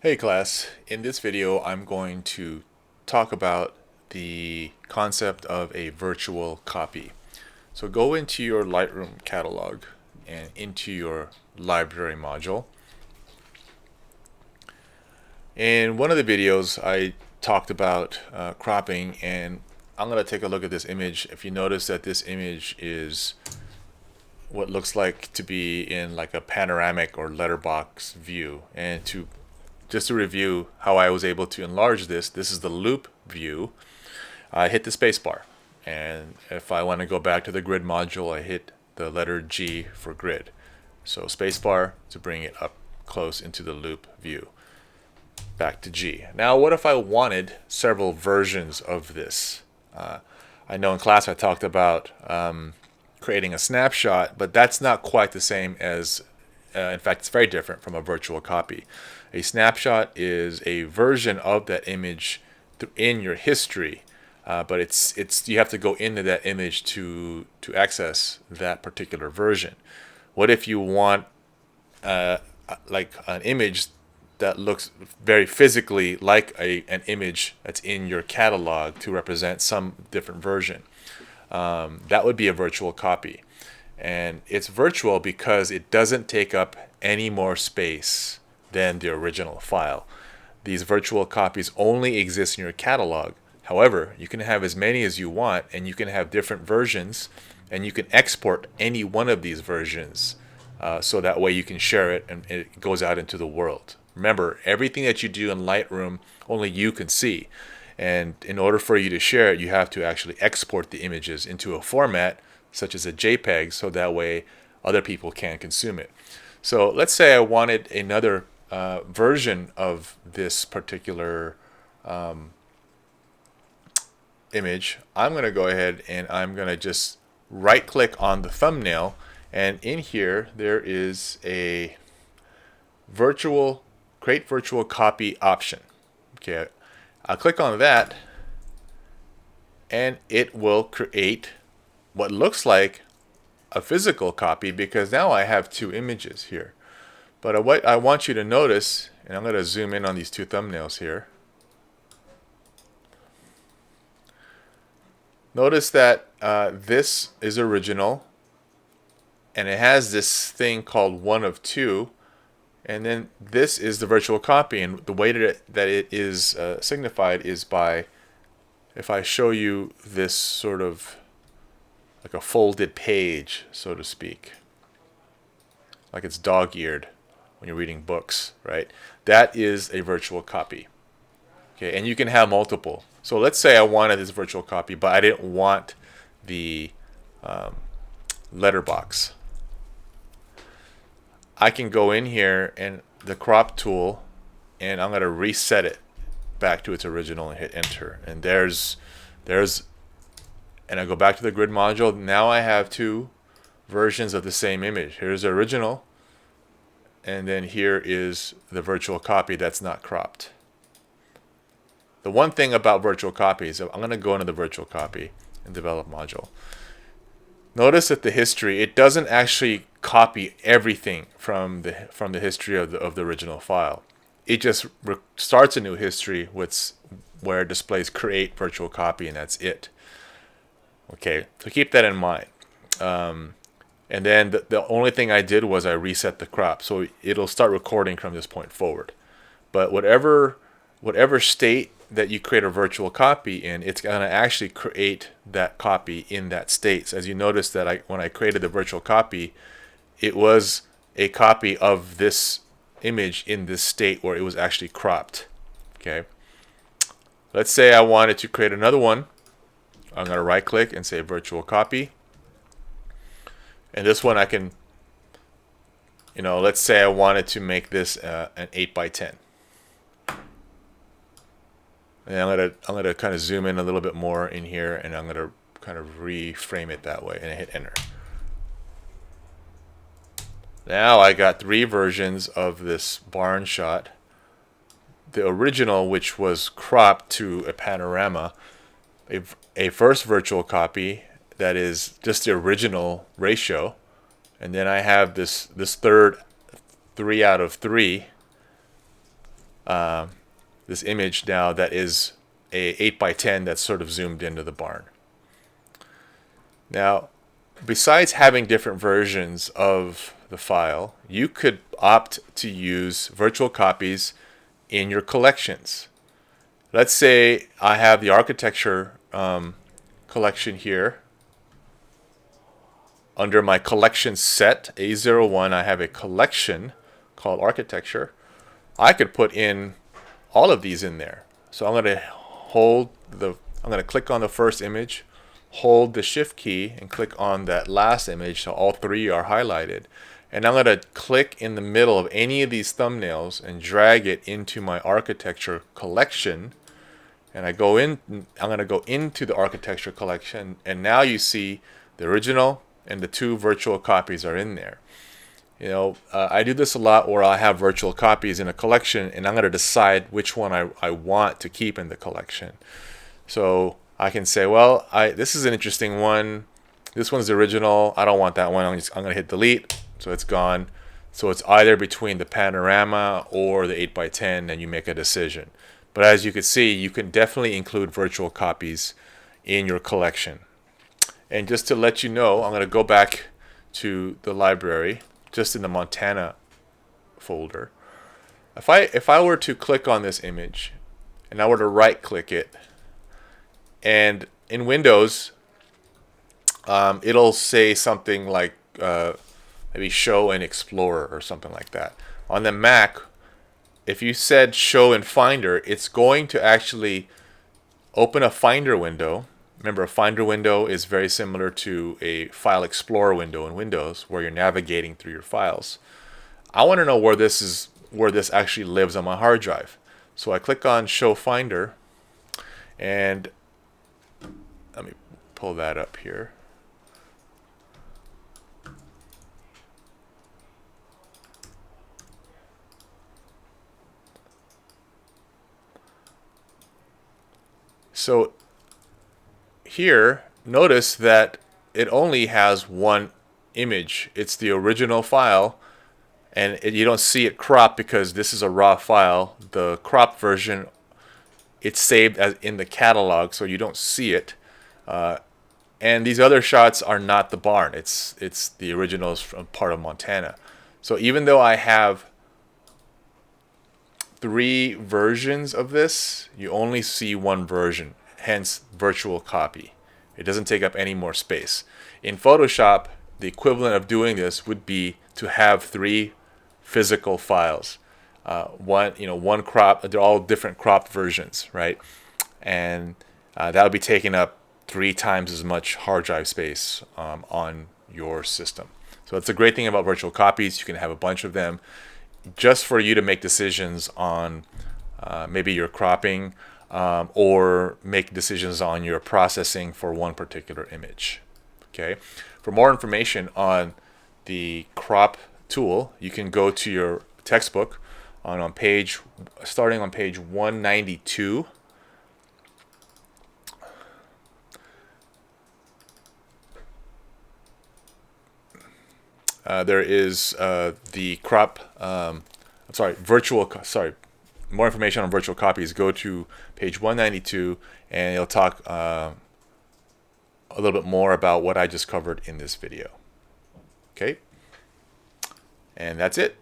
Hey class, in this video I'm going to talk about the concept of a virtual copy. So go into your Lightroom catalog and into your library module. In one of the videos I talked about cropping, and I'm going to take a look at this image. If you notice that this image is what looks like to be in like a panoramic or letterbox view, and just to review how I was able to enlarge this is the loop view. I hit the spacebar, and if I want to go back to the grid module, I hit the letter G for grid. So spacebar to bring it up close into the loop view. Back to G. Now what if I wanted several versions of this? I know in class I talked about creating a snapshot, but that's not quite the same as in fact, it's very different from a virtual copy. A snapshot is a version of that image in your history, but it's you have to go into that image to access that particular version. What if you want like an image that looks very physically like an image that's in your catalog to represent some different version? That would be a virtual copy. And it's virtual because it doesn't take up any more space than the original file. These virtual copies only exist in your catalog. However, you can have as many as you want, and you can have different versions, and you can export any one of these versions, so that way you can share it and it goes out into the world. Remember, everything that you do in Lightroom, only you can see. And in order for you to share it, you have to actually export the images into a format such as a JPEG, so that way other people can consume it. So let's say I wanted another version of this particular image. I'm going to go ahead and I'm going to just right click on the thumbnail, and in here there is a create virtual copy option. Okay, I'll click on that and it will create what looks like a physical copy, because now I have two images here. But what I want you to notice, and I'm going to zoom in on these two thumbnails here. Notice that this is original, and it has this thing called one of two, and then this is the virtual copy. And the way that it is signified is by, if I show you this sort of like a folded page, so to speak, like it's dog-eared when you're reading books, right? That is a virtual copy. Okay, and you can have multiple. So let's say I wanted this virtual copy, but I didn't want the letterbox. I can go in here and the crop tool, and I'm going to reset it back to its original and hit enter. And and I go back to the grid module. Now I have two versions of the same image. Here's the original, and then here is the virtual copy that's not cropped. The one thing about virtual copies, I'm going to go into the virtual copy and develop module. Notice that the history, it doesn't actually copy everything from the history of the original file. It just starts a new history where it displays create virtual copy, and that's it. Okay, so keep that in mind. And then the only thing I did was I reset the crop, so it'll start recording from this point forward. But whatever state that you create a virtual copy in, it's going to actually create that copy in that state. So as you notice that when I created the virtual copy, it was a copy of this image in this state where it was actually cropped. Okay. Let's say I wanted to create another one. I'm going to right click and say virtual copy. And this one I can, let's say I wanted to make this an 8x10. And I'm gonna kind of zoom in a little bit more in here, and I'm gonna kind of reframe it that way, and I hit enter. Now I got three versions of this barn shot. The original, which was cropped to a panorama, a first virtual copy that is just the original ratio, and then I have this third 3 out of 3 this image now that is a 8x10 that's sort of zoomed into the barn. Now, besides having different versions of the file, you could opt to use virtual copies in your collections. Let's say I have the architecture collection here. Under my collection set, A01, I have a collection called architecture. I could put in all of these in there. So I'm going to click on the first image, hold the shift key, and click on that last image so all three are highlighted. And I'm going to click in the middle of any of these thumbnails and drag it into my architecture collection. And I'm going to go into the architecture collection, and now you see the original and the two virtual copies are in there. You know, I do this a lot where I have virtual copies in a collection, and I'm going to decide which one I want to keep in the collection. So I can say, well, this is an interesting one. This one's the original. I don't want that one. I'm going to hit delete, so it's gone. So it's either between the panorama or the 8x10, and you make a decision. But as you can see, you can definitely include virtual copies in your collection. And just to let you know, I'm going to go back to the library, just in the Montana folder. If I were to click on this image, and I were to right click it, and in Windows, it'll say something like maybe show in Explorer or something like that. On the Mac, if you said show in Finder, it's going to actually open a Finder window. Remember, a Finder window is very similar to a File Explorer window in Windows, where you're navigating through your files. I want to know where this actually lives on my hard drive. So I click on Show Finder, and let me pull that up here. So here, notice that it only has one image. It's the original file, and you don't see it cropped because this is a raw file. The cropped version, it's saved as in the catalog, so you don't see it. And these other shots are not the barn. It's the originals from part of Montana. So even though I have 3 versions of this, you only see one version, hence virtual copy. It doesn't take up any more space. In Photoshop, the equivalent of doing this would be to have 3 physical files. One crop, they're all different cropped versions, right? And that would be taking up 3 times as much hard drive space on your system. So that's the great thing about virtual copies. You can have a bunch of them just for you to make decisions on maybe your cropping or make decisions on your processing for one particular image. Okay. For more information on the crop tool, you can go to your textbook starting on page 192. There is the crop, more information on virtual copies. Go to page 192 and it'll talk a little bit more about what I just covered in this video. Okay, and that's it.